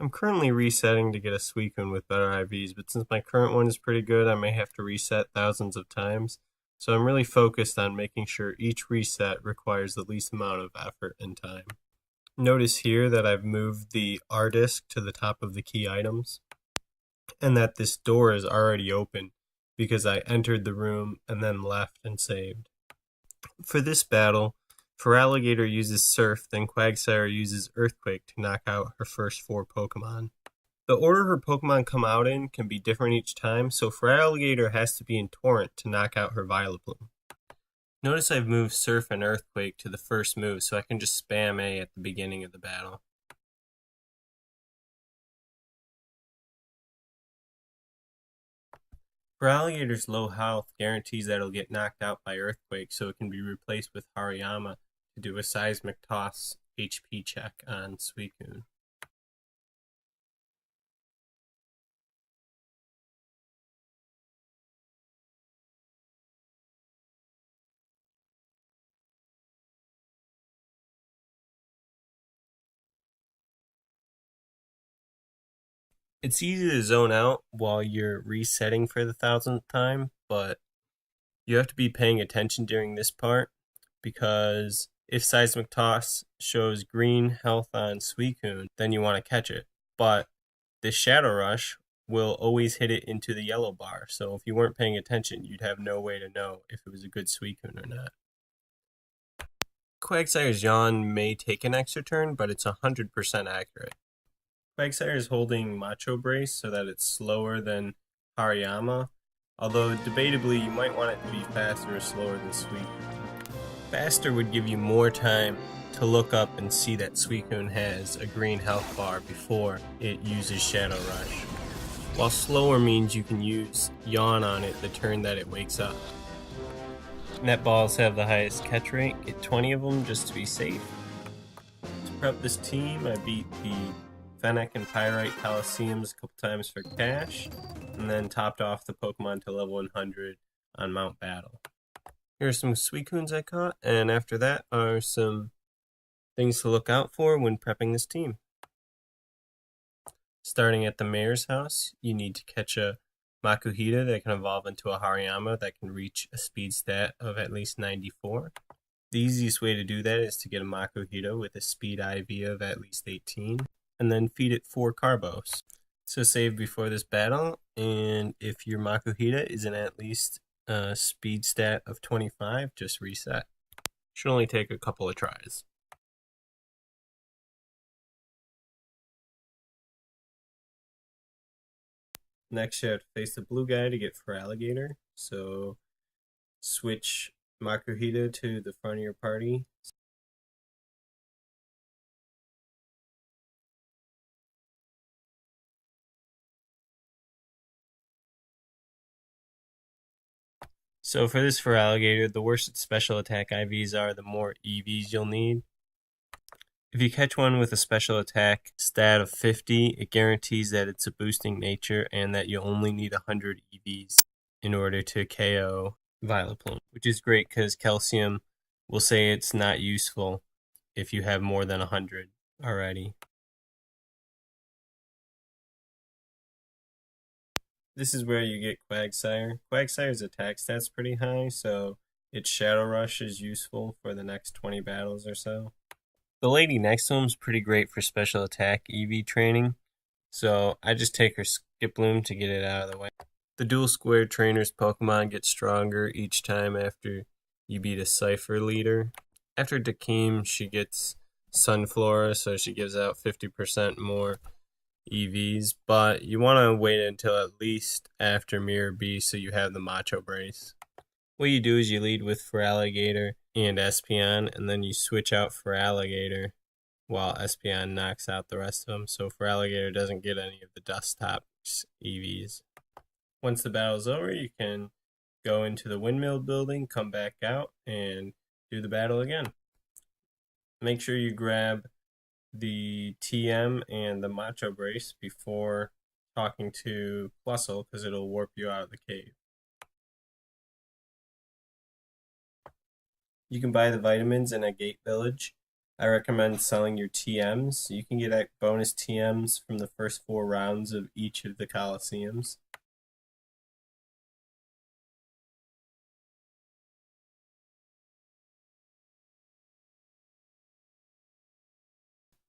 I'm currently resetting to get a Suicune with better IVs, but since my current one is pretty good, I may have to reset thousands of times. So I'm really focused on making sure each reset requires the least amount of effort and time. Notice here that I've moved the R disk to the top of the key items, and that this door is already open because I entered the room and then left and saved. For this battle, Feraligatr uses Surf, then Quagsire uses Earthquake to knock out her first 4 Pokemon. The order her Pokemon come out in can be different each time, so Feraligatr has to be in Torrent to knock out her Vileplume. Notice I've moved Surf and Earthquake to the first move, so I can just spam A at the beginning of the battle. Feraligatr's low health guarantees that it'll get knocked out by Earthquake, so it can be replaced with Hariyama to do a Seismic Toss HP check on Suicune. It's easy to zone out while you're resetting for the 1000th time, but you have to be paying attention during this part, because if Seismic Toss shows green health on Suicune, then you want to catch it. But this Shadow Rush will always hit it into the yellow bar, so if you weren't paying attention, you'd have no way to know if it was a good Suicune or not. Quagsire's Yawn may take an extra turn, but it's 100% accurate. Quagsire is holding Macho Brace so that it's slower than Hariyama, although debatably you might want it to be faster or slower than Suicune. Faster would give you more time to look up and see that Suicune has a green health bar before it uses Shadow Rush, while slower means you can use Yawn on it the turn that it wakes up. Net balls have the highest catch rate, get 20 of them just to be safe. To prep this team, I beat the Fennec and Pyrite Colosseums a couple times for cash, and then topped off the Pokemon to level 100 on Mount Battle. Here are some Suicunes I caught, and after that are some things to look out for when prepping this team. Starting at the mayor's house, you need to catch a Makuhita that can evolve into a Hariyama that can reach a speed stat of at least 94. The easiest way to do that is to get a Makuhita with a speed IV of at least 18, and then feed it 4 Carbos. So save before this battle, and if your Makuhita isn't at least a speed stat of 25, just reset. Should only take a couple of tries. Next, you have to face the blue guy to get Feraligatr. So switch Makuhita to the front of your party. So for this Feraligatr, the worse its special attack IVs are, the more EVs you'll need. If you catch one with a special attack stat of 50, it guarantees that it's a boosting nature and that you only need 100 EVs in order to KO Vileplume, which is great because Colosseum will say it's not useful if you have more than 100 already. This is where you get Quagsire. Quagsire's attack stat's pretty high, so its Shadow Rush is useful for the next 20 battles or so. The lady next to him is pretty great for special attack EV training, so I just take her Skiploom to get it out of the way. The dual square trainer's Pokemon get stronger each time after you beat a Cypher leader. After Dakeem, she gets Sunflora, so she gives out 50% more EVs, but you want to wait until at least after Mirror B so you have the Macho Brace. What you do is you lead with Feraligatr and Espeon, and then you switch out Feraligatr while Espeon knocks out the rest of them, so Feraligatr doesn't get any of the Dust Top EVs. Once the battle's over, you can go into the windmill building, come back out, and do the battle again. Make sure you grab the TM and the Macho Brace before talking to Plusle, because it'll warp you out of the cave. You can buy the vitamins in a gate village. I recommend selling your TMs. You can get bonus TMs from the first 4 rounds of each of the Colosseums.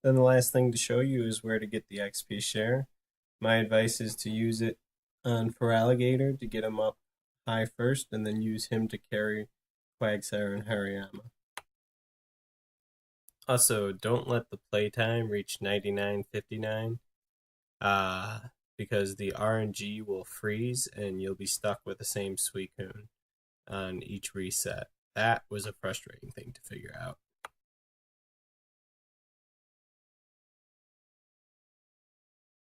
Then the last thing to show you is where to get the XP share. My advice is to use it on Feraligatr to get him up high first, and then use him to carry Quagsire and Hariyama. Also, don't let the playtime reach 99.59, because the RNG will freeze and you'll be stuck with the same Suicune on each reset. That was a frustrating thing to figure out.